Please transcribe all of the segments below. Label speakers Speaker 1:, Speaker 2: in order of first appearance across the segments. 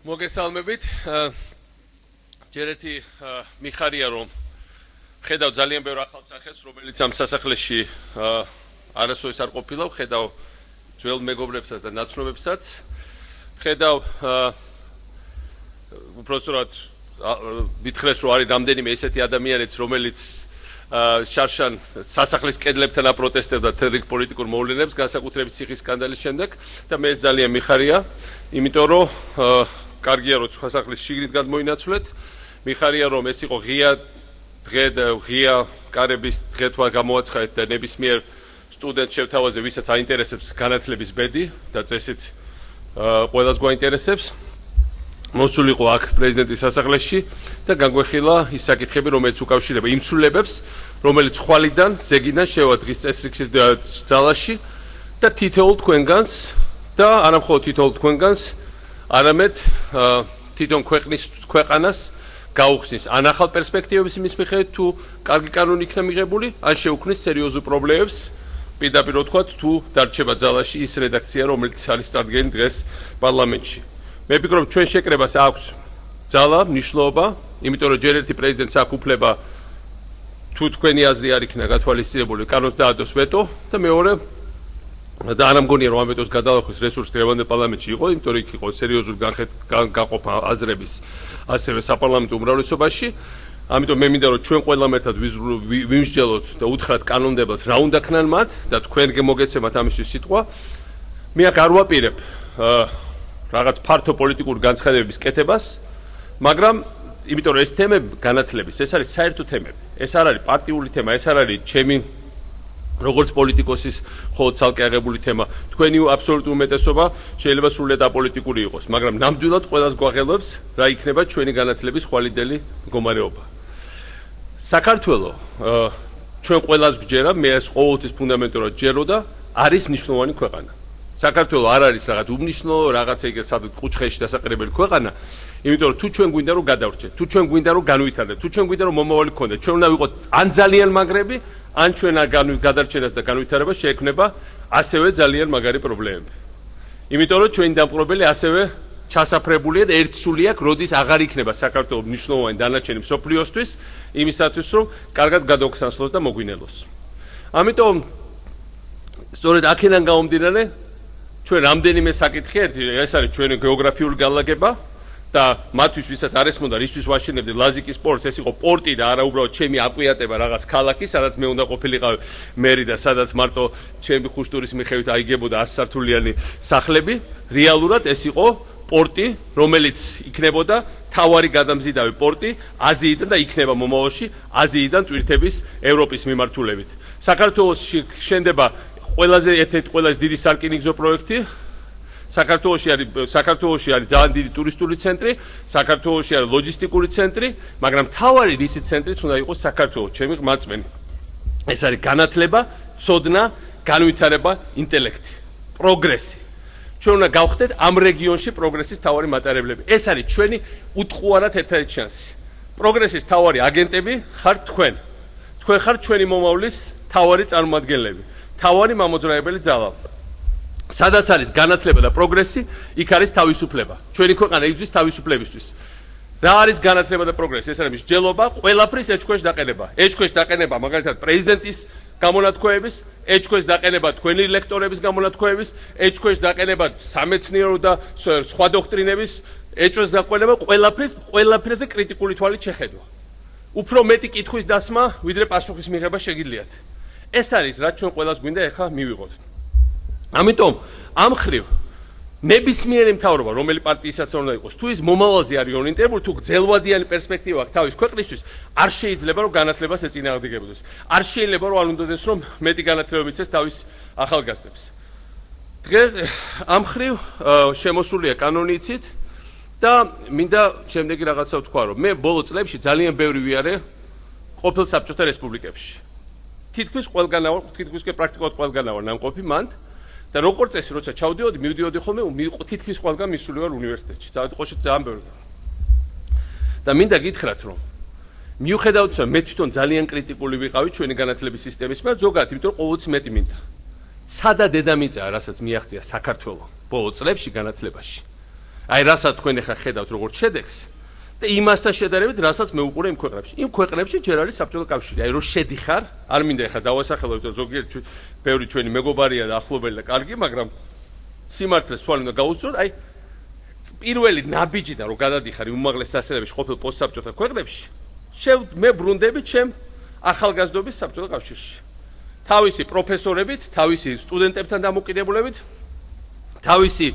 Speaker 1: მოგესალმებით. ჯერ ერთი მიხარია რომ ხედავ ძალიან ბევრ ახალ სახეს, რომელიც ამ სასახლეში არასოდეს არ ყოფილა, ხედავ ძველ მეგობრებსაც და ნაცნობებსაც. ხედავ უბრალოდ მითხრეს რომ არის რამდენიმე ესეთი ადამიანიც, რომელიც შარშან სასახლის კედლებთან აპროტესტებდა თერიქ პოლიტიკურ მოვლენებს, განსაკუთრებით ციხის სკანდალის შემდეგ და მე ძალიან მიხარია, იმიტომ რომ კარგია რომ სასახლის შიგნით გადმოინაცვლეთ. მიხარია რომ ეს იყო ღია დღე და ღია კარების დღეთვა გამოაცხადეთ და ნებისმიერ სტუდენტ შევთავაზე, ვისაც აინტერესებს განათლების ბედი და წესით ყველას გვაინტერესებს. მოსულიყო აქ პრეზიდენტის სასახლეში და განგვეხილა ის საკითხები, რომელიც უკავშირდება იმ ცვლილებებს, რომელიც ხვალიდან, ზეგიდან შევა დღის წესრიგში ძალაში და თითოეულ თქვენგანს და არა მხოლოდ თითოეულ თქვენგანს, არამედ თვითონ ქვეყანას გაუხსნის ან ახალ პერსპექტივების იმის მიხედვით თუ კარგი კანონი იქნა მიღებული, ან შეუქმნის სერიოზულ პრობლემებს, პირდაპირ ვთქვათ, თუ დარჩება ძალაში ის რედაქცია, რომელიც არის წარდგენილი დღეს პარლამენტში. მე ვფიქრობ, ჩვენ შეკრებას აქვს ძალა, მნიშვნელობა, იმიტომ რომ ჯერ ერთი პრეზიდენტს აქვს უფლება თუ თქვენი აზრი არ იქნა გათვალისწინებული, კანონს დაადოს ვეტო და მეორე და არ ამგონია რომ ამ ვეტოს გადალახვის რესურსი დღევანდელ პარლამენტში იყო, იმიტომ რომ იქ იყო სერიოზული განყოფა აზრების ასევე საპარლამენტო უმრავლესობაში. ამიტომ მე მინდა რომ ჩვენ ყველამ ერთად ვიმსჯელოთ და უთხრათ კანონმდებელს რა უნდა ქნან მათ და თქვენ მოგეცემათ ამისთვის სიტყვა. მე აქ არ ვაპირებ რაღაც ფართო პოლიტიკური განცხადებების კეთებას, მაგრამ იმიტომ რომ ეს თემები განათლების, ეს არის საერთო თემები. ეს არ არის პარტიული თემა, ეს არ არის ჩემი როგორც პოლიტიკოსის მხოლოდ ცალკე აღებული თემა. თქვენი აბსოლუტური უმეტესობა შეიძლება სრულიად აპოლიტიკური იყოს, მაგრამ ნამდვილად ყველას გვაღელვებს რა იქნება ჩვენი განათლების ხვალიდელი მდგომარეობა. საქართველოს ჩვენ ყველას გვჯერა, მე ეს ყოველთვის ფუნდამენტურად ჯეროდა, არის მნიშვნელოვანი ქვეყანა. საქართველოს არ არის რაღაც უმნიშვნელო, რაღაცა იგივე სადღაც კუჩხეთში დასაყრდენილი ქვეყანა, იმიტომ რომ თუ ჩვენ გვინდა რომ გადავრჩეთ, თუ ჩვენ გვინდა რომ განვითარდეთ, თუ ჩვენ გვინდა რომ მომავალი გქონდეთ, ჩვენ უნდა ვიყოთ ან ძალიან მაგრები, ან ჩვენ გადარჩენას და განვითარებას შეექმნება ასევე ძალიან მაგარი პრობლემები. იმიტომ რომ ჩვენი დამპყრობელი ასევე ჩასაფრებულია და ერთსული აქვს, როდის აღარ იქნება საქართველოს მნიშვნელოვანი დანარჩენი მსოფლიოსთვის, იმისათვის რომ კარგად გადაგვხსნას და მოგვინელოს. ამიტომ სწორედ აქედან გამომდინარე ჩვენ რამდენიმე საკითხი ერთი ეს არის ჩვენი გეოგრაფიული განლაგება და მათთვის ვისაც არ ესმოდა რისთვის ვაშენებდი ლაზიკის პორტს, ეს იყო პორტი და არა უბრალოდ ჩემი აკვიატება რაღაც ქალაქი, სადაც მე უნდა ყოფილიყავ მერი და სადაც მარტო ჩემი ხუშტურის მიხედვით აიგებოდა 100 სართულიანი სახლები. რეალურად ეს იყო პორტი, რომელიც იქნებოდა თავარი გადამზიდავი პორტი აზიიდან და იქნება მომავალში აზიიდან ტვირთების ევროპის მიმართულებით. საქართველოში შენდება ყველაზე ერთ-ერთი ყველაზე დიდი სარკინიგზო პროექტი. საქართველოში არის ძალიან დიდი ტურისტული ცენტრი, საქართველოში არის ლოჯისტიკური ცენტრი, მაგრამ მთავარი რისი ცენტრიც უნდა იყოს საქართველოს, ჩემი ღმერთმენი. ეს არის განათლება, ცოდნა, განვითარება, ინტელექტი, პროგრესი. ჩვენ უნდა გავხდეთ ამ რეგიონში პროგრესის მთავარი მატარებლები. ეს არის ჩვენი უტყუარად ერთადერთი შანსი. პროგრესის მთავარი აგენტები ხართ თქვენ. თქვენ ხართ ჩვენი მომავლის მთავარი წარმომადგენლები, მთავარი მამოძრავებელი ძალა. სადაც არის განათლება და პროგრესი, იქ არის თავისუფლება. ჩვენი ქვეყანა იბრძვის თავისუფლებისთვის. რა არის განათლება და პროგრესი? ეს არის მსჯელობა, ყველაფრის ეჭქვეშ დაყენება. ეჭქვეშ დაყენება მაგალითად პრეზიდენტის გამონათქვეების, ეჭქვეშ დაყენება თქვენი ლექტორების გამონათქვეების, ეჭქვეშ დაყენება სამეცნიერო და სხვა დოქტრინების, ეჭვს დაყენება ყველაფერზე კრიტიკული თვალით შეხედვა. უფრო მეტი კითხვის დასმა, ვიდრე პასუხის მიღება შეგიძლიათ. ეს არის რაც ჩვენ ყველას გვინდა ეხლა მივიღოთ. ამიტომ ამ ხრივ ნებისმიერი მთავრობა, რომელი პარტიისაც უნდა იყოს, თუ ის მომავალზე არის ორიენტირებული, თუ გრძელვადიანი პერსპექტივა აქვს თავის ქვეყნისთვის, არ შეიძლება რომ განათლებას ეწინააღმდეგებოდეს. არ შეიძლება რომ არ უნდადეს რომ მეტი განათლება მიცეს თავის ახალგაზრდებს. დღეს ამ ხრივ შემოსულია კანონი იცით და მინდა შემდეგი რაღაცა ვთქვა, რომ მე ბოლო წლებში ძალიან ბევრი ვიარე ყოფილ საბჭოთა რესპუბლიკებში. თითქმის ყველგან ვარ, თითქმის პრაქტიკულად ყველგან ვარ ნამყოფი მანდ. და როგორც წესი, როცა ჩავდიოდი, მივდიოდი ხოლმე თითქმის ყველგან მისული ვარ უნივერსიტეტში. საერთოდ ძალიან ბევრი. და მინდა გითხრათ, რომ მიუხედავად იმისა, მე თვითონ ძალიან კრიტიკული ვიყავი ჩვენი განათლების სისტემის, მაგრამ ზოგადად, იმიტომ რომ ყოველთვის მეტი მინდა. სადა დედამიწაა, რასაც მიაღწია საქართველოს ბოლო წლებში განათლებაში. აი რასაც თქვენ ახლა ხედავთ როგორც შედეგს და იმასთან შედარებით რასაც მე უყურე იმ ქვეყნებში. იმ ქვეყნებში ჯერ არის საბჭოთა კავშირი. აი რომ შედიხარ, არ მინდა ახლა დავასახელო, იმიტომ რომ ზოგიერთი ბევრი ჩვენი მეგობარია და ახლობელი და კარგი, მაგრამ სიმართლეს თვალი უნდა გაუსწოროთ, აი პირველი ნაბიჯიდან რომ გადადიხარ უმაღლეს სასწავლებლებში ყოფილ პოსტსაბჭოთა ქვეყნებში, მე ბრუნდები ჩემ ახალგაზრდობის საბჭოთა კავშირში. თავისი პროფესორებით, თავისი სტუდენტებთან დამოკიდებულებით, თავისი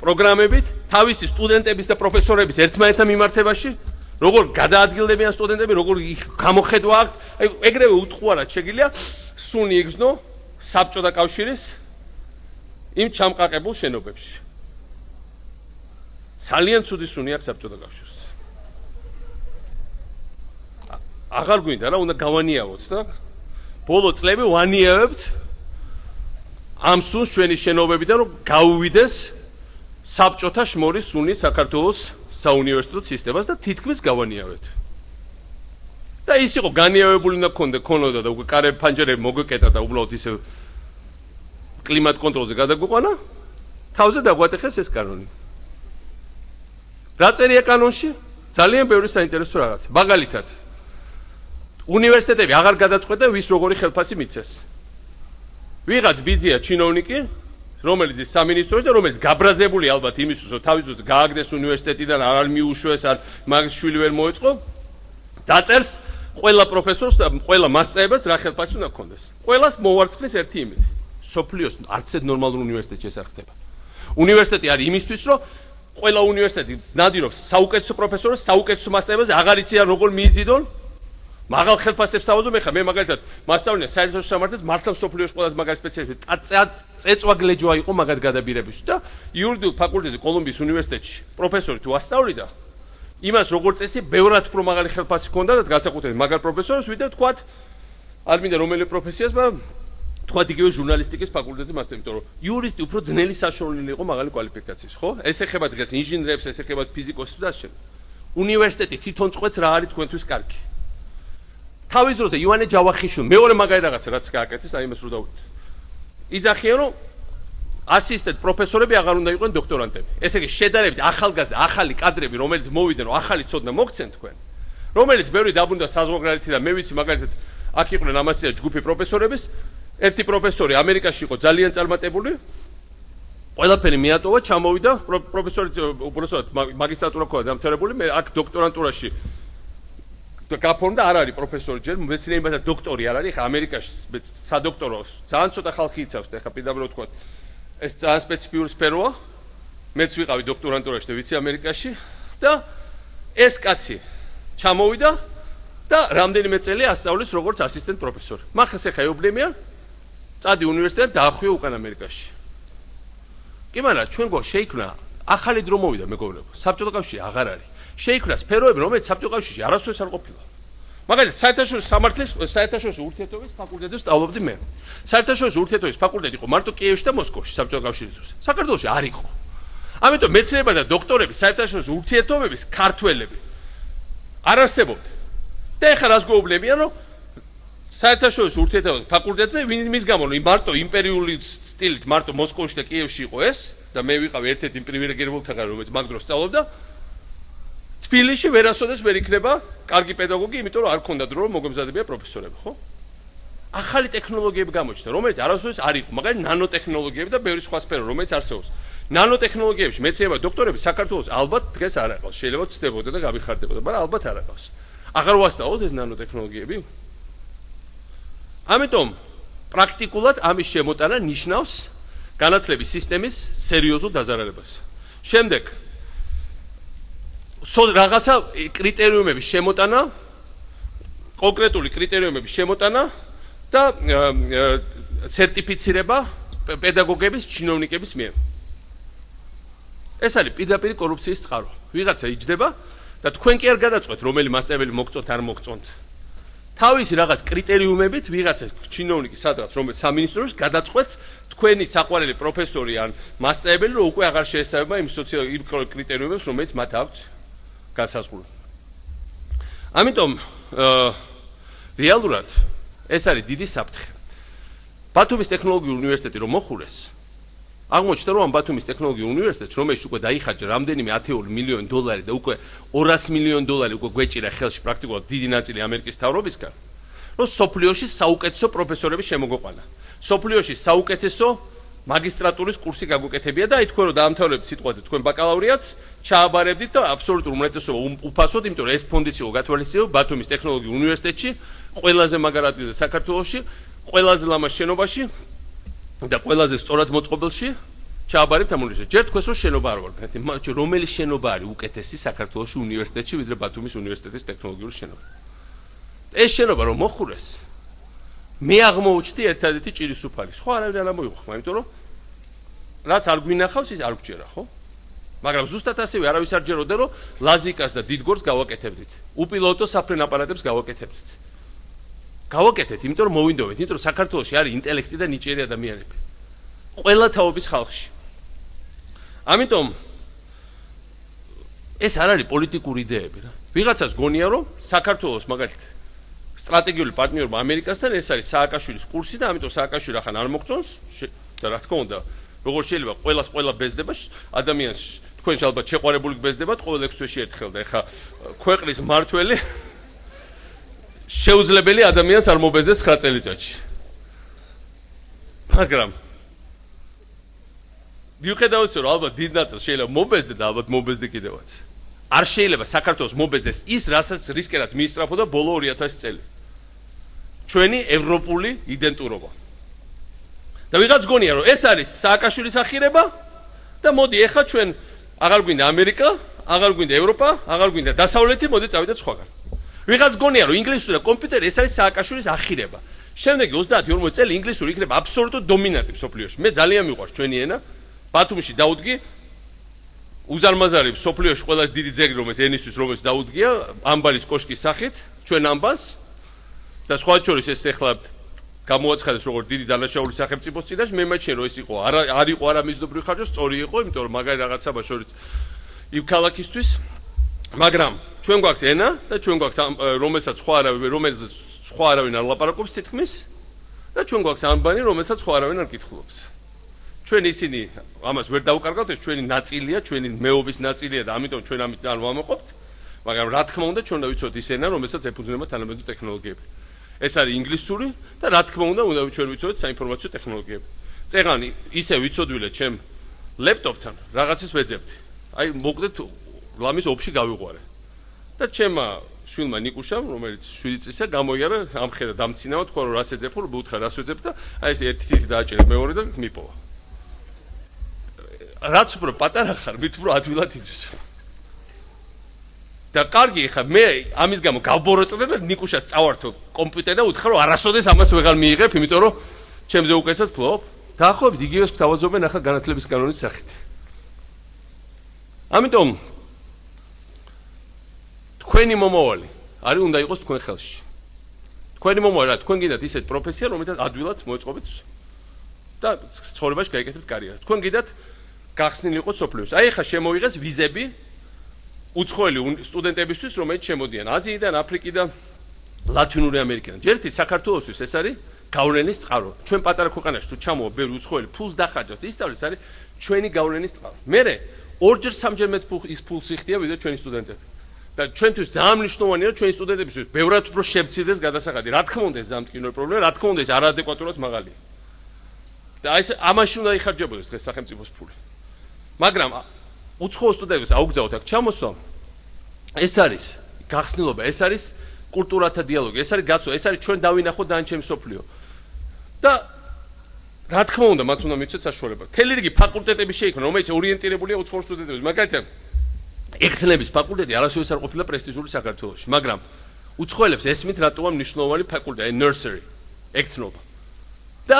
Speaker 1: პროგრამებით, თავისი სტუდენტების და პროფესორების ერთმანეთთან მიმართებაში, როგორ გადაადგილდებიან სტუდენტები, როგორ გამოხედვა აქვთ, აი ეგრევე უტყუარად შეგიძლია სუნი იგრძნო საბჭოთა კავშირის იმ ჩამყაკებულ შენობებში. ძალიან ცუდი სუნი აქვს საბჭოთა კავშირს. აღარ გვინდა რა, უნდა გავანიავოთ და ბოლო წლები ვანიავებთ ამ სუნს ჩვენი შენობებიდან, რომ გაუვიდეს საბჭოთა შმორის სუნი საქართველოს საუნივერსიტეტო სისტემას და თითქმის გავანიავეთ. და ის იყო განიავებული უნდა ქონოდა და უკვე კარები ფანჯერები მოგვეკეტა და უბრალოდ ისე კლიმატ კონტროლზე გადაგვიყვანა, თავზე დაგვატეხეს ეს კანონი. რა წერია კანონში? ძალიან ბევრი საინტერესო რაღაც. მაგალითად, უნივერსიტეტები აღარ გადაწყვეტენ ვის როგორი ხელფასი მიცეს. ვიღაც ბიძია ჩინოვნიკი, რომელიც ის სამინისტროში და რომელიც გაბრაზებული ალბათ იმისთვის, რომ თავის დროს გააგდეს უნივერსიტეტიდან, არ მიუშვეს, არ მაგის შვილი ვერ მოეწყო, დაწერს ყველა პროფესორს და ყველა მასწავლებელს რა ხელფასი უნდა ჰქონდეს. ყველას მოვარცხლის ერთი იმით. სოფლიოს არც ერთ ნორმალურ უნივერსიტეტში ეს არ ხდება. უნივერსიტეტი არის იმისთვის, რომ ყველა უნივერსიტეტი ნადირობს საუკეთესო პროფესორს, საუკეთესო მასწავლებელს, აღარ იციან როგორ მიიზიდონ, მაღალ ხელფასებს თავაზობ, ეხლა მე მაგალითად მასწავლია საერთაშორისო სამართლებს, მართლა სოფლიოს ყველაზე მაგარი სპეციალისტი, წეწვა გლეჯვა იყო მაგად გადაბირების და იურიდიულ ფაკულტეტზე კოლუმბიის უნივერსიტეტში პროფესორი თუ ასწავლიდა, იმას როგორ წესი, ბევრად უფრო მაღალი ხელფასი ჰქონდა და განსაკუთრებით მაგარ პროფესორს ვიდრე თქვათ, არ მინდა რომელი პროფესიას, მაგრამ თქვათ იგივე ჟურნალისტიკის ფაკულტეტზე მასწავლე, იმიტომ რომ იურისტი უფრო ძნელი საშუალებელი იყო მაღალი კვალიფიკაციის, ხო? ეს ეხება დღეს ინჟინრებს, ეს ეხება ფიზიკოსებს და ასე. უნივერსიტეტი თვითონ წყვეტს რა არის თქვენთვის კარგი. თავის დროზე ივანე ჯავახიშვილი მეორე მაგარი რაღაცა რაც გააკეთეს, აი იმას რო დავუთ. იძახიან რომ ასისტენტ პროფესორები აღარ უნდა იყვნენ დოქტორანტები. ესე იგი შედარებით ახალგაზრდა, ახალი კადრები, რომელიც მოვიდნენ, რომ ახალი ცოდნა მოგცენ თქვენ, რომელიც ბევრი დაბრუნდა საზღვარგარეთი და მე ვიცი მაგალითად აქ იყვნენ ამასია ჯგუფი პროფესორების, ერთი პროფესორი ამერიკაში იყო ძალიან წარმატებული, ყველაფერი მიატოვა, ჩამოვიდა, პროფესორი უბრალოდ მაგისტრატურა ქონდა დამთავრებული, მე აქ დოქტორანტურაში გაფორმდა, არ არის პროფესორი ჯერ, მეცნიერებათა დოქტორი არ არის, ხა ამერიკაში სადოქტორო ძალიან ცოტა ხალხი იცავს და ხა პირდაპირ ვთქვათ, ეს ძალიან სპეციფიური სფეროა. მეც ვიყავი დოქტორანტურაში და ვიცი ამერიკაში და ეს კაცი ჩამოვიდა და რამდენიმე წელი ასწავლის როგორც ასისტენტ პროფესორი. მახეს ეხა ეუბნებიან, წადი უნივერსიტეტად დაახვიო უკან ამერიკაში. კი მაგრამ ჩვენ გვაქვს შეიქმნა ახალი დრო მოვიდა მეგობრებო, საბჭოთა კავშირი აღარ არის. შეიქმნა სფეროები, რომელიც საბჭოთა კავშირში არასოდეს არ ყოფილა. მაგალითად, საერთაშორისო სამართლის, საერთაშორისო ურთიერთობების ფაკულტეტზე სწავლობდი მე. საერთაშორისო ურთიერთობების ფაკულტეტი იყო მარტო კიევში და მოსკოვში საბჭოთა კავშირის დროს. საქართველოში არ იყო. ამიტომ მეცნიერება და დოქტორები საერთაშორისო ურთიერთობების ქართველები არ არსებობდა. და ეხლა რას გვეუბნებიან, რომ საერთაშორისო ურთიერთობების ფაკულტეტზე მის გამო მარტო იმპერიული სტილით მარტო მოსკოვში და კიევში იყო ეს და მე ვიყავი ერთ-ერთი იმ პრივილეგირებულთაგან, რომელიც მაგ დროს სწავლობდა. თბილისში ვერასოდეს ვერ იქნება კარგი პედაგოგი, იმიტომ რომ არ ქონდა დრო რომ მოგვემზადებიან პროფესორები, ხო? ახალი ტექნოლოგიები გამოჩნდა, რომელიც არასოდეს არ იყო, მაგალითად ნანოტექნოლოგიები და ბევრი სხვა სფერო, რომელიც არსებობს. ნანოტექნოლოგიებში მეცნიერება დოქტორები საქართველოს ალბათ დღეს არ აყავს, შეიძლება ცდებოდა და გამიხარდებოდა, მაგრამ ალბათ არ აყავს. აღარ ვასწავლოთ ეს ნანოტექნოლოგიები? ამიტომ პრაქტიკულად ამის შემოტანა ნიშნავს განათლების სისტემის სერიოზულ დაზარალებას. შემდეგ რაღაცა კრიტერიუმების შემოტანა, კონკრეტული კრიტერიუმების შემოტანა და სერტიფიცირება პედაგოგების, ჩინოვნიკების მიერ. ეს არის პირდაპირ კორუფციის წყარო. ვიღაცა იჯდება და თქვენ კი არ გადაწყვეტ, რომელი მასწავლებელი მოგწონთ, არ მოგწონთ. თავისი რაღაც კრიტერიუმებით ვიღაცა ჩინოვნიკი სადღაც რომელიც სამინისტროში გადაწყვეტს თქვენი საყვარელი პროფესორი ან მასწავლებელი რომ უკვე აღარ შეესაბამება იმ კრიტერიუმებს, რომელიც მათ აქვთ განსაზღვრული. ამიტომ რეალურად ეს არის დიდი საფრთხე. ბათუმის ტექნოლოგიური უნივერსიტეტი რომ მოხურეს, აღმოჩნდა რომ ამ ბათუმის ტექნოლოგიურ უნივერსიტეტს რომელშიც უკვე დაიხარჯა რამდენიმე 10 მილიონი დოლარი და უკვე 200 მილიონი დოლარი უკვე გვეჭირა ხელში პრაქტიკულად დიდი ნაწილი ამერიკის მთავრობისგან რომ სოფლიოში საუკეთესო პროფესორების შემოგოყვანა სოფლიოში საუკეთესო მაგისტრატურის კურსი გაგვეკეთებია და თქვენ რომ დაამთავრებთ სიტყვაზე თქვენ ბაკალავრიატს ჩააბარებდით და აბსოლუტურ უმრავლესობა უფასოდ იმიტომ რომ ეს ფონდიც იყო გათვალისწინებული ბათუმის ტექნოლოგიურ უნივერსიტეტში ყველაზე მაგარ ადგილზე საქართველოში ყველაზე ლამაზ შენობაში და ყველაზე სწორად მოწყობილში ჩააბარებთ ამ უნივერსიტეტში ჯერ თქვენს რომ შენობა არ ვარ მაგრამ რომელი შენობა არის უკეთესი საქართველოში უნივერსიტეტში ვიდრე ბათუმის უნივერსიტეტის ტექნოლოგიური შენობა ეს შენობა რომ მოხურეს მე აღმოუჩნდი ერთადერთი ჭირისუფალი სხვა არავინ არ ამოიხმა იმიტომ რომ რაც არ გვინახავს ის არ გჯერა ხო მაგრამ ზუსტად ასევე არავის არ ჯეროდა რომ ლაზიკას და დიდგორს გავაკეთებდით უპილოტო საფრენ აპარატებს გავაკეთებდით გავაკეთეთ იმიტომ რომ მოვინდოვეთ იმიტომ რომ საქართველოში არის ინტელექტი და ნიჭიერი ადამიანები ყველა თაობის ხალხში ამიტომ ეს არ არის პოლიტიკური იდეები რა ვიღაცას გონია რომ საქართველოს მაგალითად სტრატეგიული პარტნიორობა ამერიკასთან ეს არის სააკაშვილის კურსი და ამიტომ სააკაშვილი ახლა არ მოგწონს და რა თქმა უნდა როგორ შეიძლება ყველა ბეზდება ადამიანს თქვენ ალბათ შეყვარებული გბეზდებათ ყოველ 6 თვეში ერთხელ და ეხა ქვეყნის მართველი შეუძლებელი ადამიანს არ მობეზდეს 9 წელიწადში მაგრამ მიუხედავად რომ ალბათ დიდ ნაწილს შეიძლება მობეზდე და ალბათ მობეზდე კიდევაც არ შეიძლება საქართველოს მობეზდეს ის რასაც რისკერაც მიისწრაფოდა ბოლო 2000 წელი ჩვენი ევროპული იდენტურობა და ვიღაც გონია რომ ეს არის სააკაშვილის ახირება და მოდი ეხა ჩვენ აღარ გვინდა ამერიკა აღარ გვინდა ევროპა აღარ გვინდა დასავლეთი მოდი წავიდეთ სხვაგან ვიღაც გონია რომ ინგლისური და კომპიუტერი ეს არის სააკაშვილის ახირება შემდეგი 30-40 წელი ინგლისური იქნება აბსოლუტურად დომინანტი მსოფლიოში მე ძალიან მიყვარს ჩვენი ენა ბათუმში დაუდგი უზარმაზარი სოფლიოში ყველაზე დიდი ძეგლი რომელიც ენისთვის რომელიც დაუდგია ამბარის კოშკის სახით ჩვენ ამბანს და სხვა შორის ეს ეხლა გამოაცხადეს როგორც დიდი დანაშაული სახელმწიფოს წინაშე მე მეჩნია რომ ეს იყო არ იყო არა მიზნობრივი ხარჯი სწორი იყო იმიტომ რომ მაგარი რაღაცა შორის იმ ქალაქისთვის მაგრამ ჩვენ გვაქვს ენა და ჩვენ გვაქვს რომელსაც სხვა არავინ არ ლაპარაკობს თითქმის და ჩვენ გვაქვს ამბანი რომელსაც სხვა არავინ არ კითხულობს ჩვენ ისინი ამას ვერ დავუკარგავთ ეს ჩვენი ნაწილია ჩვენი მეობის ნაწილია და ამიტომ ჩვენ ამით არ ვამოყოფთ მაგრამ რა თქმა უნდა ჩვენ დავიცოთ ის ენა რომელსაც ეფუძნება თანამედროვე ტექნოლოგიები ეს არის ინგლისური და რა თქმა უნდა ჩვენ ვიცოდეთ საინფორმაციო ტექნოლოგიები წეღანი ისე ვიცოდვილეთ ჩემ ლეპტოპთან რაღაცის ვეძებდი აი მოკლედ ლამის ოფში გავიყვარე და ჩემმა შვილმა ნიკუშამ რომელიც 7 წლისა გამოიარა ამხედა დამცინავა თქვა რომ რას ეძებ რომ უთხრა რას ვეძებ და აი ეს ერთი თითი დააჭერე მეორე და მიპოვა რაც უფრო პატარა ხარ მით უფრო ადვილად იძვის და კარგი ხა მე ამის გამო გავბოროტდე და ნიკუშას წავართო კომპიუტერი და უთხრა რომ არასოდეს ამას ვეღარ მიიღებ იმიტომ რომ ჩემზე უკეთესად ფლობ დაახლოებით იგივეს გვთავაზობენ ახლა განათლების კანონის სახით ამიტომ თქვენი მომავალი არის უნდა იყოს თქვენ ხელში თქვენი მომავალი რა თქვენ გინდათ ისეთ პროფესია რომელთაც ადვილად მოეწყობეთ და ცხოვრებაში გაიკეთებთ კარიერა თქვენ გინდათ გახსნილი იყოს სოფლიოში აი ხა შემოიღეს ვიზები უცხოელი სტუდენტებისთვის რომელიც შემოდიან აზიიდან აფრიკიდან ლათინური ამერიკიდან ჯერტი საქართველოსთვის ეს არის გავლენის წყარო ჩვენ პატარა ქვეყანაში თუ ჩამოვა ბევრი უცხოელი ფულს დახარჯავთ ისწავლის არის ჩვენი გავლენის წყარო მერე ორჯერ სამჯერ მეტ ფულს იხდია ვიდრე ჩვენი სტუდენტები და ჩვენთვის ძალიან მნიშვნელოვანია რომ ჩვენი სტუდენტებისთვის ბევრად უფრო შემცირდეს გადასახადი რა თქმა უნდა ეს დამტკინო პრობლემა რა თქმა უნდა ეს არაადეკვატურად მაღალია და აი ეს ამაში უნდა იხარჯებოდეს დღეს სახელმწიფოს ფული მაგრამ უცხოო სტუდენტებს აუგზავნოთ აქ ჩამოსვლა ეს არის გახსნილობა ეს არის კულტურათა დიალოგი ეს არის გაცვლა ეს არის ჩვენ დავინახოთ დანარჩენი სოფლიო და რა თქმა უნდა მათ უნდა მიცეთ საშუალება მთელი რიგი ფაკულტეტები შეიქმნა რომელიც ორიენტირებულია უცხოურ სტუდენტებს მაგალითად ეხთლების ფაკულტეტი არასოდეს არ ყოფილა პრესტიჟული საქართველოში მაგრამ უცხოელებს ესმით რატოა მნიშვნელოვანი ფაკულტეტი აი nursery ეხთლობა და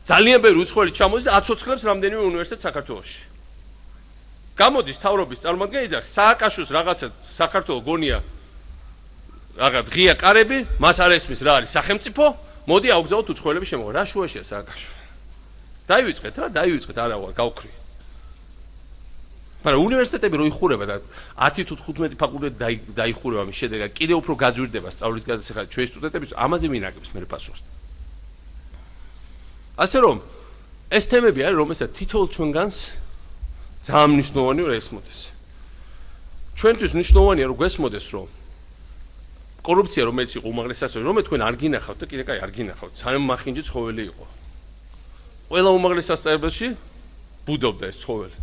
Speaker 1: ძალიან ბევრი უცხოელი ჩამოდის და აცოცხლებს რამდენიმე უნივერსიტეტს საქართველოში გამოდის თავრობის წარმომადგენელი და სააკაშვილს რაღაცა საქართველოს გონია რაღაც ღია კარები მას არ ესმის რა არის სახელმწიფო მოდი აუგზავნოთ უცხოელები შემოვა რა შუაშია სააკაშვილი დაივიწყეთ რა დაივიწყეთ არა ვარ გავქრი მაგრამ უნივერსიტეტები რო იხურება და 10 თუ 15 ფაკულტეტი დაიხურება მის შედეგად კიდევ უფრო გაძვირდება სწავლის გადასახადი ჩვენი სტუდენტების ამაზე მინაგებს მე პასუხს ასე რომ ეს თემები არის, რომელსაც თითოეულ ჩვენგანს ძალიან მნიშვნელოვანია რომ ესმოდეს. ჩვენთვის მნიშვნელოვანია რომ გვესმოდეს რომ კორუფცია რომელიც იყო უმაღლესი სასწავლებელი, რომელიც თქვენ არ გინახავთ და კიდე კაი არ გინახავთ, სანამ მახინჯი ცხოველი იყო. ყველა უმაღლეს სასწავლებელში ბუდობდა ეს ცხოველი.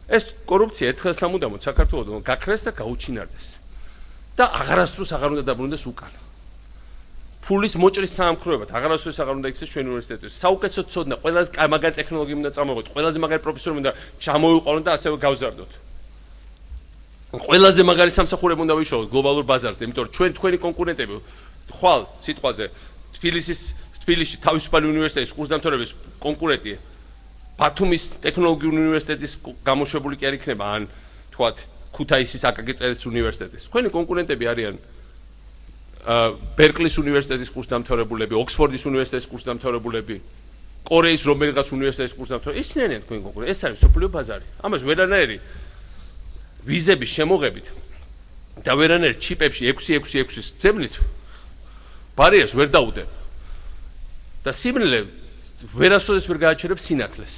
Speaker 1: ეს კორუფცია ერთხელ სამუდამოდ საქართველოსთან გაქრეს და გაუჩინარდეს. და აღარასდროს აღარ უნდა დაბრუნდეს უკან. ფულის მოჭრის საამქროებად აღარასდროს აღარ უნდა იქცეს ჩვენ უნივერსიტეტში. საუკეთესო ცოდნა, ყველაზე მაგარი ტექნოლოგიები უნდა წამოიღოთ, ყველაზე მაგარი პროფესორები უნდა ჩამოვიყვანოთ და ასევე გავზარდოთ. ყველაზე მაგარი სამსახურები უნდა ვიშოვოთ გლობალურ ბაზარზე, იმიტომ რომ თქვენი კონკურენტები ხვალ სიტყვაზე თბილისში თავისუფალი უნივერსიტეტის კურსდამთავრების კონკურენტი ბათუმის ტექნოლოგიური უნივერსიტეტის გამოშვებული კი არ იქნება ან თქვათ ქუთაისის აკაკი წერეთის უნივერსიტეტის. თქვენი კონკურენტები არიან ბერკლის უნივერსიტეტის კურსდამთავრებულები, ოქსფორდის უნივერსიტეტის კურსდამთავრებულები, კორეის რომელიღაც უნივერსიტეტის კურსდამთავრებულები. ისინი არიან თქვენი კონკურენტები. ეს არის სოფლიო ბაზარი. ამას ვერანაირი ვიზების შემოღებით და ვერანაირ ჩიპებში 666-ის ძებნით ბარიერს ვერ დაუდებ. და სიმრილე ვერასოდეს ვერ გააჩერებს სინათლეს.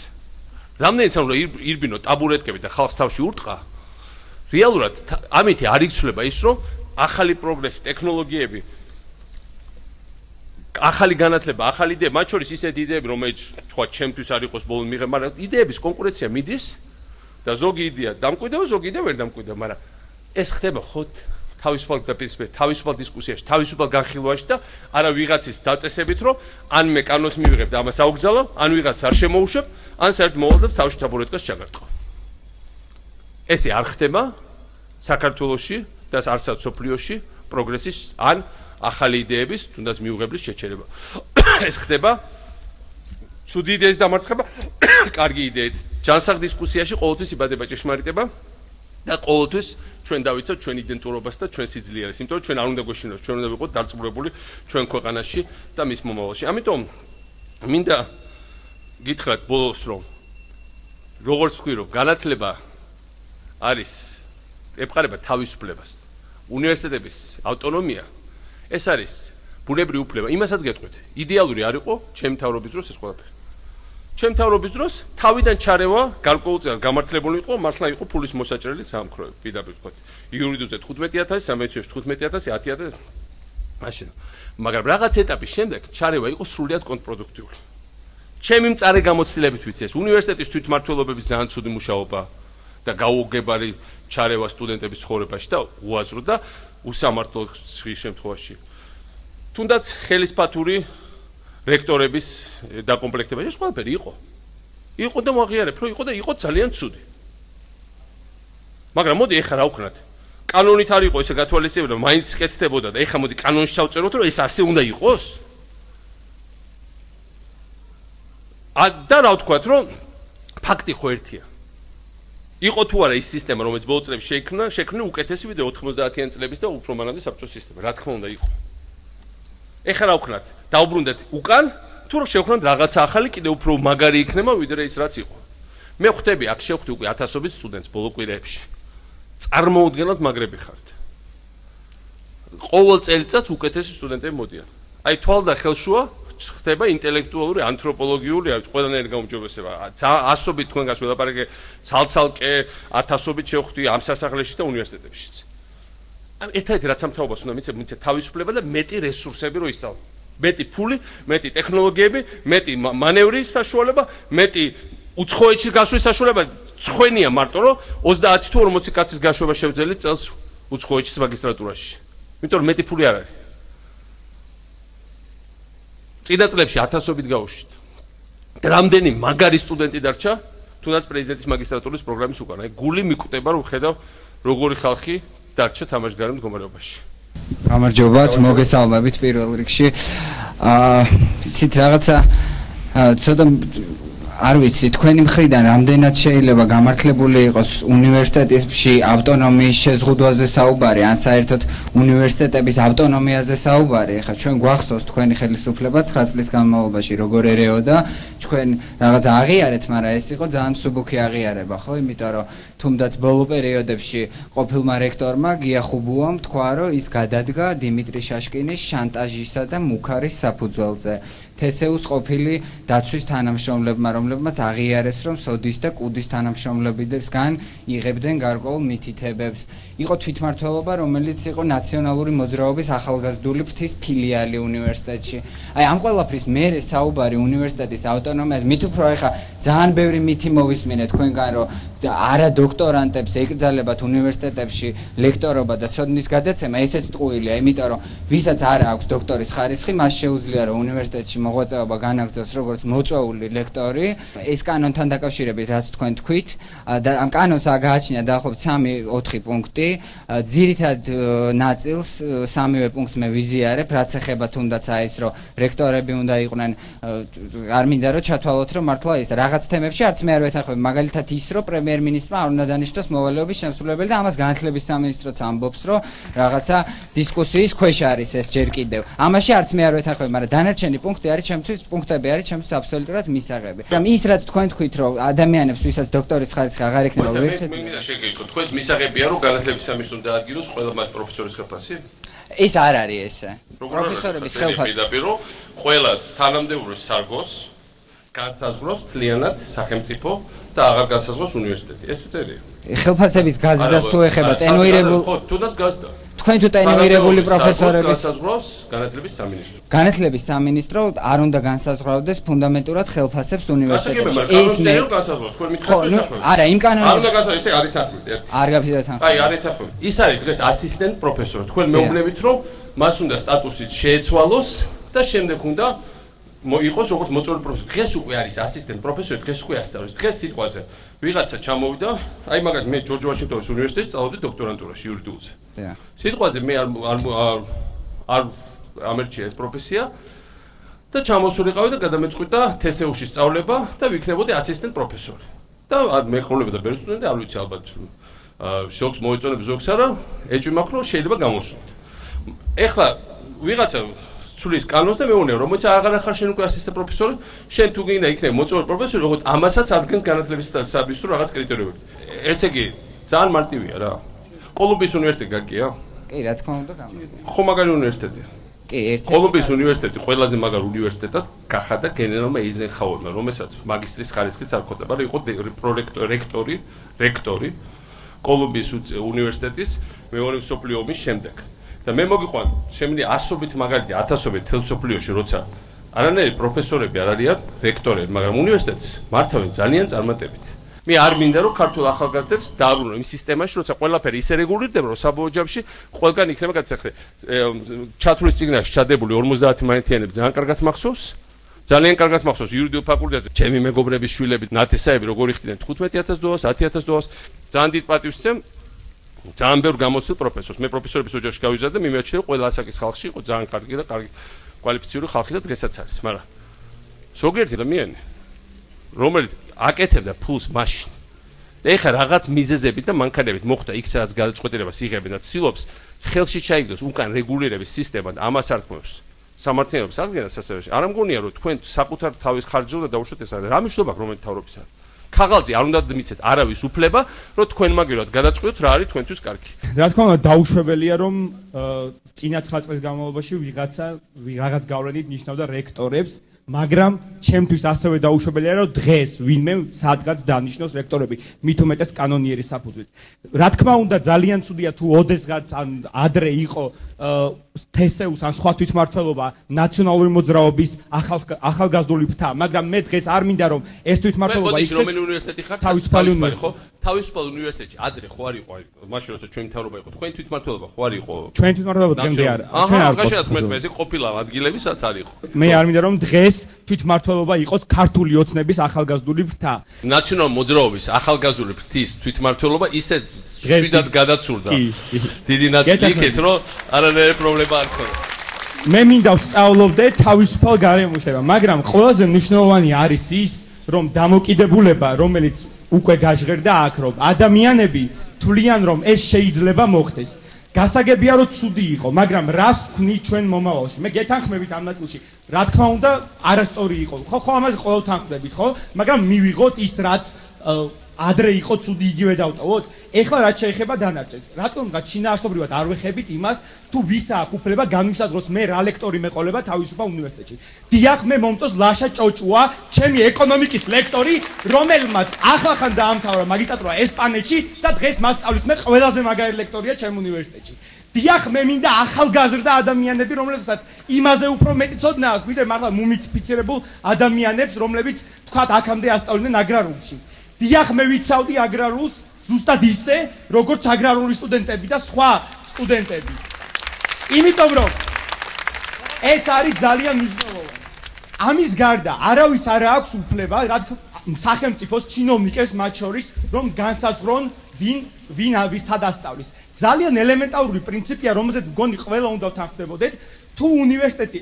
Speaker 1: რამდენიც უნდა ირბინო ტაბურეტკები და ხალხს თავში ურტყა, რეალურად ამით არ იცვლება ის, რომ ახალი პროგრესი, ტექნოლოგიები, ახალი განათლება, ახალი იდეები, მათ შორის ისეთი იდეები, რომელიც თქვა ჩემთვის არ იყოს ბოლოს მიღება, მაგრამ იდეების კონკურენცია მიდის და ზოგი იდეა დამკვიდრდება, ზოგი იდეა ვერ დამკვიდრდება, მაგრამ ეს ხდება ხო თავისუფალ დაპირისპირებაში, თავისუფალ დისკუსიაში, თავისუფალ განხილვაში და არა ვიღაცის დაწესებით, რომ ან მე კანონს მივიღებ და ამას აუგზავნო, ან ვიღაც არ შემოუშვებ, ან საერთოდ მოვალდათ თავში ტაბურეტკას ჩაგარტყო. ესე არ ხდება საქართველოში და არცად სოფლიოში პროგრესის ან ახალი იდეების, თუნდაც მიუღებლის შეჩერება. ეს ხდება ცუდი იდეის დამარცხება, კარგი იდეით. ჯანსაღ დისკუსიაში ყოველთვის იბადება ჭეშმარიტება და ყოველთვის ჩვენ დავიცავთ ჩვენ იდენტურობას და ჩვენ სიძლიერეს, იმიტომ რომ ჩვენ არ უნდა გვეშინოს, ჩვენ უნდა ვიყოთ დარწმუნებული ჩვენ ქვეყანაში და მის მომავალში. ამიტომ მინდა გითხრათ ბოლოს, რომ როგორც ვთქვი, რომ განათლება არის ეპყარება თავისუფლებას. უნივერსიტეტების ავტონომია ეს არის ბუნებრივი უფლება. იმასაც გეტყვით, იდეალური არ იყო ჩემი მთავრობის დროს ეს ყველაფერი. ჩემი მთავრობის დროს თავიდან ჩარევა გარკვეულწილად გამართლებული იყო, მართლა იყო ფულის მოსაჭრელი საამქროები, პირდაპირ ვთქვათ. იურიდიულზე 15,000, სამედიცინოში 15,000, 10,000 მაშინ. მაგრამ რაღაც ეტაპის შემდეგ ჩარევა იყო სრულიად კონტრპროდუქტიული. ჩემი მწარე გამოცდილებით ვიცი ეს უნივერსიტეტის თვითმმართველობების ძალიან ცუდი მუშაობა და გაუგებარი ჩარევა სტუდენტების ცხოვრებაში და უაზრო და უსამართლო შემთხვევაში. თუნდაც ხელისფათური რექტორების დაკომპლექტება ეს ყველაფერი იყო. იყო და მოაღიარებ, რომ იყო და იყო ძალიან ცუდი. მაგრამ მოდი ეხლა რა ვქნათ? კანონით არ იყო ესე გათვალისწინებული, რომ მაინც კეთდებოდა და ეხლა მოდი კანონში ჩავწეროთ, რომ ეს ასე უნდა იყოს. და რა ვთქვათ, რომ ფაქტი ხო ერთია. იყო თუ არა ის სისტემა, რომელიც ბოლო წლებში შექმნა უკეთესი ვიდრე 90-იან წლების და უფრო მანამდე საბჭოთა სისტემა. რა თქმა უნდა იყო. ეხლა რა ვქნათ? დაუბრუნდეთ უკან, თუ რა შევქნათ რაღაცა ახალი, კიდევ უფრო მაგარი იქნება ვიდრე ის რაც იყო. მე ხვდები აქ შევხვდი უკვე ათასობით სტუდენტს ბოლო კვირაებში. წარმოუდგენლად მაგრები ხართ. ყოველ წელიწადს უკეთესი სტუდენტები მოდიან. აი თვალ და ხელშუა ხდება ინტელექტუალური, ანთროპოლოგიური, ყველანაირი გაუმჯობესება. ასობით თქვენგანს ველაპარაკე ცალ-ცალკე, ათასობით შევხვდი ამ სასახლეში და უნივერსიტეტებშიც. ერთადერთი რაც ამ თაობას უნდა მიცე თავისუფლება და მეტი რესურსები რო ისწავლო. მეტი ფული, მეტი ტექნოლოგიები, მეტი მანევრის საშუალება, მეტი უცხოეთში გასვლის საშუალება. ცხენია მარტო რომ 30 თუ 40 კაცის გაშვება შევძელით წელს უცხოეთში მაგისტრატურაში. იმიტომ რომ მეტი ფული არ არის. წინა წლებში ათასობით გავუშვით. რამდენი მაგარი სტუდენტი დარჩა, თუნდაც პრეზიდენტის მაგისტრატურის პროგრამის უკან. აი გული მიკვდება რომ ხედავ როგორი ხალხი დარჩა თამაშგარე მდგომარეობაში.
Speaker 2: გამარჯობათ, მოგესალმებით პირველ რიგში. იცით რაღაცა ცოტა არ ვიცი, თქვენი მხრიდან რამდენად შეიძლება გამართლებული იყოს უნივერსიტეტებში ავტონომიის შეზღუდვაზე საუბარი, ან საერთოდ უნივერსიტეტების ავტონომიაზე საუბარი. ეხლა ჩვენ გვახსოვს თქვენი ხელისუფლება 9 წლის განმავლობაში როგორ ერეოდა, ჩვენ რაღაცა აღიარეთ, მაგრამ ეს იყო ძალიან მსუბუქი აღიარება, ხო? იმიტომ რომ თუმდაც ბოლო პერიოდებში ყოფილმა რექტორმა გიახუბუამ თქვა, რომ ის გადადგა დიმიტრი შაშკინის შანტაჟისა და მუქარის საფუძველზე. თესეუს ყოფილი დაცვის თანამშრომლებმა, რომლებმაც აღიარეს, რომ სოდის და კუდის თანამშრომლებისგან იღებდნენ გარკვეულ მითითებებს. იყო თვითმმართველობა, რომელიც იყო ნაციონალური მოძრაობის ახალგაზრდული ფრთის ფილიალი უნივერსიტეტში. აი ამ ყველაფრის მერე საუბარი უნივერსიტეტის ავტონომიას, მით უფრო ეხა ძალიან ბევრი მითი მოვისმინე თქვენგან, რომ არა დოქტორანტებს ეკრძალებათ უნივერსიტეტებში ლექტორობა და ცოდნის გადაცემა, ესეც ტყუილია, იმიტომ რომ ვისაც არ აქვს დოქტორის ხარისხი, მას შეუძლია რომ უნივერსიტეტში მოღვაწეობა განაგრძოს როგორც მოწვეული ლექტორი. ეს კანონთან დაკავშირებით რაც თქვენ თქვით და ამ კანონს გააჩნია დაახლოებით 3-4 პუნქტი. ძირითად ნაწილს 3-ვე პუნქტს მე ვიზიარებ, რაც ეხება თუნდაც აი ეს რომ რექტორები უნდა იყვნენ, არ მინდა რომ ჩათვალოთ რომ მართლა ის რაღაც თემებში არც მე არ ვეთანხმები, მაგალითად ის რომ პრემიერ-მინისტრმა არ უნდა დანიშნოს მოვალეობის შემსრულებელი და ამას განათლების სამინისტროც ამბობს რომ რაღაცა დისკუსიის ქვეშ არის ეს ჯერ კიდევ. ამაში არც მე არ ვეთანხმები, მაგრამ დანარჩენი პუნქტები არის ჩემთვის აბსოლუტურად მისაღები. მაგრამ ის რაც თქვენ თქვით რომ ადამიანებს ვისაც დოქტორის ხარისხი აღარ ექნება ვერ შეძლო.
Speaker 1: მე მინდა შეგეკითხო, თქვენს მისაღებია რომ განათლების სამინისტრომ დაადგინოს ყველა მას პროფესორის ხელფასი?
Speaker 2: ეს არ არის ესე. პროფესორების ხელფასი
Speaker 1: პირდაპირ ყველა თანამდებობის სარგოს განსაზღვროს თლიანად სახელმწიფო და აღარ განსაზღვროს უნივერსიტეტი. ეს წერია.
Speaker 2: ხელფასების გაზრდას თუ ეხება ტენუირებულ
Speaker 1: თუნდაც გაზრდა.
Speaker 2: თქვენ თუ ტენუირებული პროფესორების
Speaker 1: განსაზღვროს განათლების სამინისტრო.
Speaker 2: განათლების სამინისტრო არ უნდა განსაზღვრავდეს ფუნდამენტურად ხელფასებს უნივერსიტეტებში.
Speaker 1: ეს მე განსაზღვროს, თქვენ მითხრათ.
Speaker 2: არა, იმ კანონებში.
Speaker 1: არ უნდა განსაზღვროს, ესე არ ითანხმებით ერთი.
Speaker 2: არ გაფიდათ.
Speaker 1: აი, არ ითანხმებით. ის არის დღეს ასისტენტ პროფესორი. თქვენ მეუბნებით, რომ მას უნდა სტატუსით შეეცვალოს და შემდეგ უნდა იყოს როგორც მოწვეული პროფესორი. დღეს უკვე არის ასისტენტ პროფესორი, დღეს უკვე ასწავლის. დღეს სიტყვაზე ვიღაცა ჩამოვიდა, აი მაგალითად მე ჯორჯ ვაშინგტონის უნივერსიტეტში სწავლობდი დოქტორანტურაში იურიდიულზე. სიტყვაზე მე არ ამერჩია ეს პროფესია და ჩამოსულიყავი და გადამეწყვიტა თესეუში სწავლება და ვიქნებოდი ასისტენტ პროფესორი. და მე ხოლმე ბევრი სტუდენტი არ ვიცი ალბათ შოქს მოეწონებს ზოგს არა, ეჭვი მაქვს რომ შეიძლება გამოსულოთ. ეხლა ვიღაცა ცulis კანონს და მეუბნე რომ მოიცა აღარ ახარ შენ უკვე ასისტენტ პროფესორი, შენ თუ გინდა იქნებ მოწვეული პროფესორი, როგორც ამასაც ადგენს განათლების სამინისტრო რაღაც კრიტერიუმები. ესე იგი ძალიან მარტივია რა. კოლუმბიის უნივერსიტეტი გაგია?
Speaker 2: კი, რა თქმა უნდა,
Speaker 1: ხო მაგარი უნივერსიტეტია.
Speaker 2: კი, ერთ-ერთი.
Speaker 1: კოლუმბიის უნივერსიტეტი ყველაზე მაგარ უნივერსიტეტად გახადა გენერალმა ეიზენჰაუერმა, რომელსაც მაგისტრის ხარისხიც არ ჰქონდა, მაგრამ იყო რექტორი კოლუმბიის უნივერსიტეტის მეორე მსოფლიო ომის შემდეგ. და მე მოგიყვან შემიძლია ასობით მაგალითი 1000-ობით თელ მსოფლიოში როცა არანაირი პროფესორები არ არიან რექტორები, მაგრამ უნივერსიტეტს მართავენ ძალიან წარმატებით. მე არ მინდა რომ ქართულ ახალგაზრდებს დააბრუნო იმ სისტემაში, როცა ყველაფერი ისე რეგულირდება, რომ საბოლოო ჯამში ყველგან იქნება გაცეხრე. ჩათვლის წიგნაში ჩადებული 50 მაინთიანები ძალიან კარგად მახსოვს. ძალიან კარგად მახსოვს იურიდიულ ფაკულტეტზე ჩემი მეგობრების შვილები, ნათესაები როგორ იხდიდნენ 15000 დოლარს, 10000 დოლარს. ძალიან დიდ პატივს ვცემ ძალიან ბევრ გამოცდილ პროფესორს. მე პროფესორების ოჯახში გავიზარდე და მიმეჩნია ყველა ასაკის ხალხში იყო ძალიან კარგი და კარგი კვალიფიციური ხალხი და დღესაც არის, მაგრამ ზოგიერთი ადამიანი რომელიც აკეთებდა ფულს მაშინ და ეხლა რაღაც მიზეზებით და მანქანებით მოხდა იქ სადაც გადაწყვეტილებას იღებენ და ცდილობს ხელში ჩაიგდოს უკან რეგულირების სისტემა და ამას არ ქმნავს სამართლიანობის აღდგენას სასწავლებელში. არ ამგონია რომ თქვენ საკუთარ თავის ხარჯზე უნდა დაუშვათ ეს არის. რა მნიშვნელობა აქვს რომელი თავრობისა? ქაღალდზე არ უნდა მიცეთ არავის უფლება, რომ თქვენ მაგერად გადაწყვეტოთ რა არის თქვენთვის კარგი.
Speaker 3: რა თქმა უნდა, დაუშვებელია რომ წინა 9 წლის განმავლობაში ვიღაცა რაღაც გავლენით ნიშნავდა რექტორებს, მაგრამ ჩემთვის ასევე დაუშვებელია რომ დღეს ვინმე სადღაც დანიშნოს რექტორები, მით უმეტეს კანონიერი საფუძვლით. რა თქმა უნდა, ძალიან ცუდია თუ ოდესღაც ან ადრე იყო თესეუს ან სხვა თვითმმართველობა ნაციონალური მოძრაობის ახალგაზრდული ფრთა, მაგრამ მე დღეს არ მინდა რომ ეს თვითმმართველობა
Speaker 1: იქცეს. რომელი უნივერსიტეტი ხარ?
Speaker 3: თავისუფალი უნივერსიტეტი.
Speaker 1: თავისუფალ უნივერსიტეტში ადრე ხო არ იყო, მაშინ როცა ჩვენი მთავრობა იყო, თქვენი თვითმმართველობა ხო არ იყო?
Speaker 3: ჩვენი თვითმმართველობა დღემდე არ. ჩვენ არ
Speaker 1: გქონდა. ეს ყოფილა ადგილები სადაც არ იყო.
Speaker 3: მე არ მინდა რომ დღეს თვითმმართველობა იყოს ქართული ოცნების ახალგაზრდული ფრთა.
Speaker 1: ნაციონალური მოძრაობის ახალგაზრდული ფრთის თვითმმართველობა ისე შვიდად გადაცურდა. დიდი ნაწილი იქეთ, რომ არანაირი პრობლემა არ ქონდა.
Speaker 3: მე მინდა ვსწავლობდე თავისუფალ გარემოში, მაგრამ ყველაზე მნიშვნელოვანი არის ის, რომ დამოკიდებულება, რომელიც უკვე გაჟღერდა აქ, რომ ადამიანები თვლიან, რომ ეს შეიძლება მოხდეს. გასაგებია რომ ცუდი იყო, მაგრამ რას ვქნით ჩვენ მომავალში? მე გეთანხმებით ამ ნაწილში. რა თქმა უნდა, არასწორი იყო. ხო, ამაზე ყოველ თანხმდებით, ხო? მაგრამ მივიღოთ ის, რაც ადრე იყო ცუდი იგივე დავტოვოთ. ეხლა რაც შეეხება დანარჩენს. რატომღაც შინაარსობრივად არ ვეხებით იმას, თუ ვის აქვს უფლება განვისაზღვროს მე რა ლექტორი მეყოლება თავისუფალ უნივერსიტეტში. დიახ, მე მომწონს ლაშა ჭოჭუა, ჩემი ეკონომიკის ლექტორი, რომელმაც ახლახან დაამთავრა მაგისტრატურა ესპანეთში და დღეს მასწავლის მე ყველაზე მაგარი ლექტორია ჩემ უნივერსიტეტში. დიახ, მე მინდა ახალგაზრდა ადამიანები, რომლებსაც იმაზე უფრო მეტი ცოდნა აქვს, ვიდრე მართლა მუმიფიცირებულ ადამიანებს, რომლებიც თქვათ აქამდე ასწავლიდნენ აგრარულში. დიახ, მე ვიცავდი აგრარულს ზუსტად ისე, როგორც აგრარული სტუდენტები და სხვა სტუდენტები. იმიტომ რომ ეს არის ძალიან მნიშვნელოვანი. ამის გარდა არავის არ აქვს უფლება, რა თქმა უნდა, სახელმწიფოს ჩინოვნიკებს მათ შორის, რომ განსაზღვრონ ვინ ვისად ასწავლის. ძალიან ელემენტარული პრინციპია, რომელზეც მგონი ყველა უნდა ვთანხმდებოდეთ, თუ უნივერსიტეტი,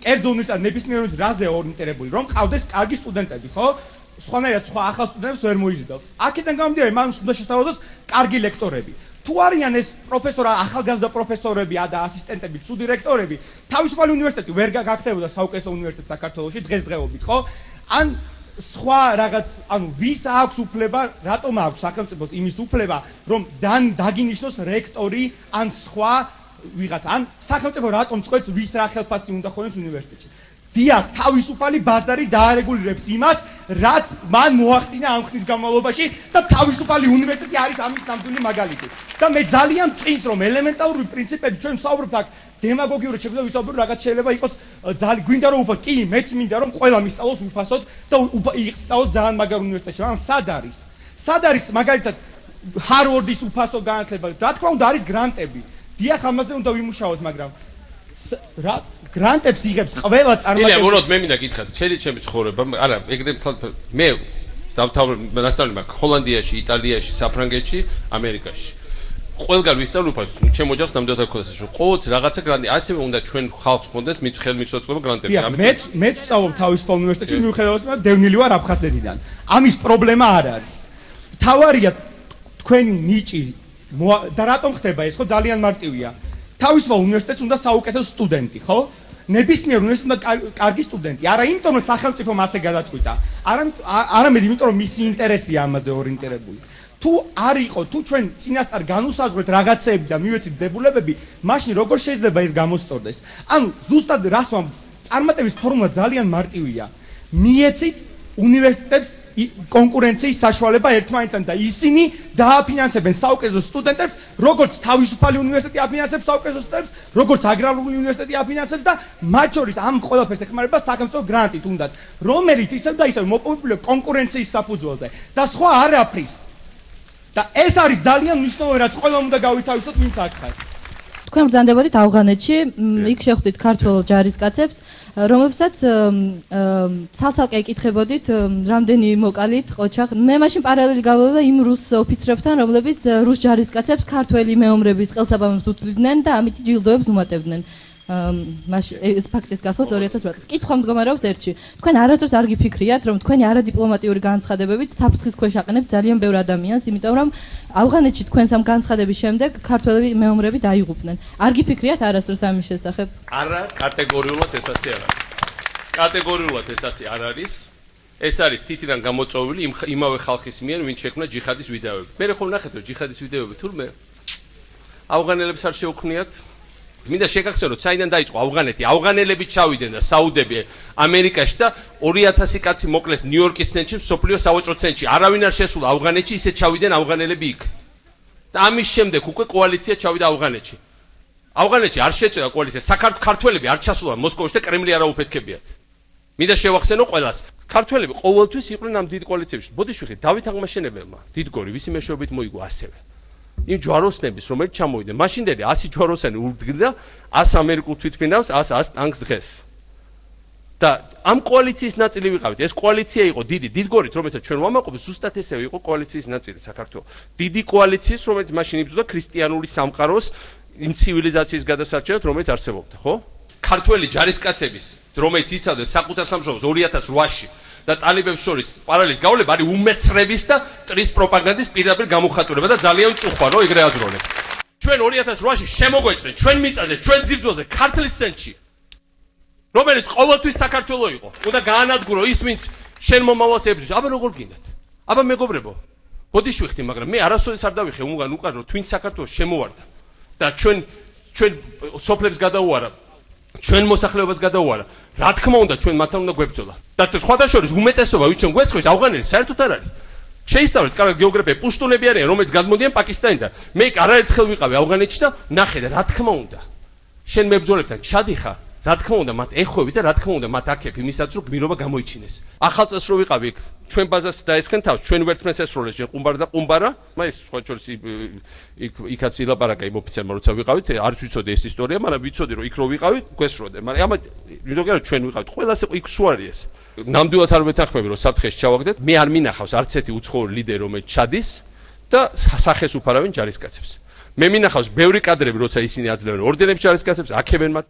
Speaker 3: კერძო უნივერსიტეტი ნებისმიერ რაზე ორიენტირებული, რომ ყავდეს კარგი სტუდენტები, ხო? სხვანაირად სხვა ახალ სტუდენტებს ვერ მოიზიდავს. აქედან გამომდინარე, მან უნდა შესთავაზოს კარგი ლექტორები. თუ არიან ეს ახალგაზრდა პროფესორები და ასისტენტები, ცუდი რექტორები, თავისუფალი უნივერსიტეტი ვერ გახდებოდა საუკეთესო უნივერსიტეტი საქართველოში დღესდღეობით, ხო? ან სხვა რაღაც, ანუ ვის აქვს უფლება, რატომ აქვს სახელმწიფოს იმის უფლება, რომ დაგინიშნოს რექტორი ან სხვა ვიღაც, ან სახელმწიფო რატომ წყვეტს ვის რა ხელფასი უნდა ხოლოს უნივერსიტეტში. დიახ, თავისუფალი ბაზარი დაარეგულირებს იმას, რაც მან მოახდინა ამ ხნის განმავლობაში და თავისუფალი უნივერსიტეტი არის ამის ნამდვილი მაგალითი. და მე ძალიან წინს რომ ელემენტარული პრინციპები ჩვენ ვსაუბრობთ აქ დემაგოგიური შეგვიძლია ვისაუბროთ რაღაც შეიძლება იყოს გვინდა რომ უფასო, კი, მეც მინდა რომ ყველა მისწავლოს უფასოდ და ისწავლოს ძალიან მაგარ უნივერსიტეტში, მაგრამ სად არის? სად არის მაგალითად ჰარვარდის უფასო განათლება? რა თქმა უნდა არის გრანტები. დიახ, ამაზე უნდა ვიმუშაოთ, მაგრამ რა გრანტებს იღებს ყველა წარმატებული.
Speaker 1: ილია, მოროდ მე მინდა გითხრათ, ჩემი ცხოვრება, არა, ეგრე მე დავთავრე მაქვს ჰოლანდიაში, იტალიაში, საფრანგეთში, ამერიკაში. ყველგან ვისწავლე უფასოდ, ჩემ ოჯახს ნამდვილად აქვს ეს ყოველთვის რაღაცა გრანტი, ასევე უნდა ჩვენ ხალხს გქონდეს ხელმისაწვდომი გრანტები.
Speaker 3: მეც ვსწავლობ თავისუფალ უნივერსიტეტში, მიუხედავად იმისა, დევნილი ვარ აფხაზეთიდან. ამის პრობლემა არ არის. თავარია თქვენი ნიჭი და რატომ ხდება ეს, ხო, ძალიან მარტივია. თავისუფალ უნივერსიტეტს უნდა საუკეთესო სტუდენტი, ხო? ნებისმიერ უნივერსიტეტს უნდა კარგი სტუდენტი. არა იმიტომ, რომ სახელმწიფომ ასე გადაწყვიტა, არამედ იმიტომ, რომ მისი ინტერესია ამაზე ორიენტირებული. თუ არ იყო, თუ ჩვენ წინასწარ განუსაზღვრეთ რაღაცეები და მივეცით დებულებები, მაშინ როგორ შეიძლება ეს გამოსწორდეს? ანუ ზუსტად რას ვამ, წარმატების ფორმულა ძალიან მარტივია. მიეცით უნივერსიტეტებს კონკურენციის საშუალება ერთმანეთთან და ისინი დააფინანსებენ საუკეთესო სტუდენტებს, როგორც თავისუფალი უნივერსიტეტი აფინანსებს საუკეთესო სტუდენტებს, როგორც აგრარული უნივერსიტეტი აფინანსებს და მათ შორის ამ ყველაფერს ეხმარება სახელმწიფო გრანტი თუნდაც, რომელიც ისევ და ისევ მოპოვებულია კონკურენციის საფუძველზე და სხვა არაფრის. და ეს არის ძალიან მნიშვნელოვანი, რაც ყველამ უნდა გავითავისოთ, ვინც აქ ხარ.
Speaker 4: თქვენ ბრძანდებოდით ავღანეთში, იქ შეხვდით ქართველ ჯარისკაცებს, რომლებსაც ცალ-ცალკე ეკითხებოდით, რამდენი მოკალით, ყოჩახ. მე მაშინ პარალელი გავლა იმ რუს ოფიცრებთან, რომლებიც რუს ჯარისკაცებს ქართველი მეომრების ყელსაბამებს უთვლიდნენ და ამით ჯილდოებს უმატებდნენ. მაშინ ეს ფაქტის გასვლა 2008 წელს. კითხვა მდგომარეობს ერთში. თქვენ არასდროს არ გიფიქრიათ, რომ თქვენი არადიპლომატიური განცხადებებით საფრთხის ქვეშ აყენებთ ძალიან ბევრ ადამიანს, იმიტომ რომ ავღანეთში თქვენს ამ განცხადების შემდეგ ქართველი მეომრები დაიღუპნენ. არ გიფიქრიათ არასდროს ამის შესახებ?
Speaker 1: არა, კატეგორიულად ეს ასე არ არის. კატეგორიულად ეს ასე არ არის. ეს არის თითიდან გამოწვეული იმავე ხალხის მიერ, ვინც შექმნა ჯიხადის ვიდეოები. მე ხომ ნახეთ, რომ ჯიხადის ვიდეოები თურმე ავღანელებს არ შეუქმნიათ. მინდა შეგახსენოთ, საიდან დაიწყო ავღანეთი. ავღანელები ჩავიდნენ და საუდები ამერიკაში და 2000 კაცი მოკლეს ნიუ-იორკის ცენტრში, სოფლიო სავაჭრო ცენტრში. არავინ არ შესულა ავღანეთში, ისე ჩავიდნენ ავღანელები იქ. და ამის შემდეგ უკვე კოალიცია ჩავიდა ავღანეთში. ავღანეთში არ შეჭრა კოალიცია, საქართველები არ ჩასულან მოსკოვში და კრემლი არა უფეთქებიათ. მინდა შევახსენო ყველას. ქართველები ყოველთვის იყვნენ ამ დიდ კოალიციებში. ბოდიშვილი დავით აღმაშენებელმა, დიდგორი, ვისი მეშვეობით მოიგო ასევე. იმ ჯვაროსნების, რომელიც ჩამოვიდნენ, მაშინდელი 100 ჯვაროსანი ურდგდა 100 ამერიკულ თვითმფრინავს, 100 ტანკს დღეს. და ამ კოალიციის ნაწილი ვიყავით. ეს კოალიცია იყო დიდი, დიდგორით, რომელსაც ჩვენ ვამაყობთ, ზუსტად ესევე იყო კოალიციის ნაწილი საქართველოს. დიდი კოალიციის, რომელიც მაშინ იბრძოდა ქრისტიანული სამყაროს იმ ცივილიზაციის გადასარჩენად, რომელიც არსებობდა, ხო? ქართველი ჯარისკაცების, რომელიც იცავდნენ საკუთარ სამშობლოს 2008-ში და ტალიბებს შორის პარალელის გავლება არის უმეცრების და ტრის პროპაგანდის პირდაპირ გამოხატულება და ძალიან წუხვალო ეგრე აზროვნებ. ჩვენ 2008-ში შემოგვეჭრნენ ჩვენ მიწაზე, ჩვენ ძირძველზე, ქართლის ცენტრში, რომელიც ყოველთვის საქართველო იყო. უნდა გაანადგურო ის, ვინც შენ მომავალს ებრძვის. აბა როგორ გინდათ? აბა მეგობრებო, ბოდიშვიხდი, მაგრამ მე არასოდეს არ დავიხე უმგან უყარ რომ twin საქართველოს შემოვარდა და ჩვენ სოფლებს გადაუარა, ჩვენ მოსახლეობას გადაუარა. რა თქმა უნდა, ჩვენ მათთან უნდა გვებრძოლა. და სხვათა შორის უმეტესობა ვით ჩვენ გვესხვის ავღანელი საერთოდ არ არის. შეისწავლეთ კარგი გეოგრაფია, პუშტუნები არიან, რომელიც გადმოდიან პაკისტანიდან. მე არაერთხელ ვიყავი ავღანეთში და ნახე და რა თქმა უნდა, შენ მებრძოლებთან ჩადიხარ. რა თქმა უნდა, მათ ეხვევი და რა თქმა უნდა, მათ აქებ იმისაც, რომ გმირობა გამოიჩინეს. ახალ წელს რო ვიყავი იქ, ჩვენ ბაზას დაესხენ თავს, ჩვენ ვერთმეს ესროლეს ჯერ ყუმბარა და ყუმბარა, მაგ სხვა შორის იქაც ილაპარაკა იმ ოფიცერმა, როცა ვიყავით, არც ვიცოდი ეს ისტორია, მაგრამ ვიცოდი, რომ იქ რო ვიყავი, გვესროდე, მაგრამ ამათ ვიდოგერო ჩვენ ვიყავით, ყველას იქ სუარი ეს. ნამდვილად არ ვეთანხმები, რომ საფრთხეს ჩავაგდეთ, მე არ მინახავს არც ერთი უცხოური ლიდერი, რომელიც ჩადის და სახეს უფარავენ ჯარისკაცებს. მე მინახავს ბევრი კადრები, როცა ისინი აძლევენ ორდენებს ჯარისკაცებს, აქებენ მათ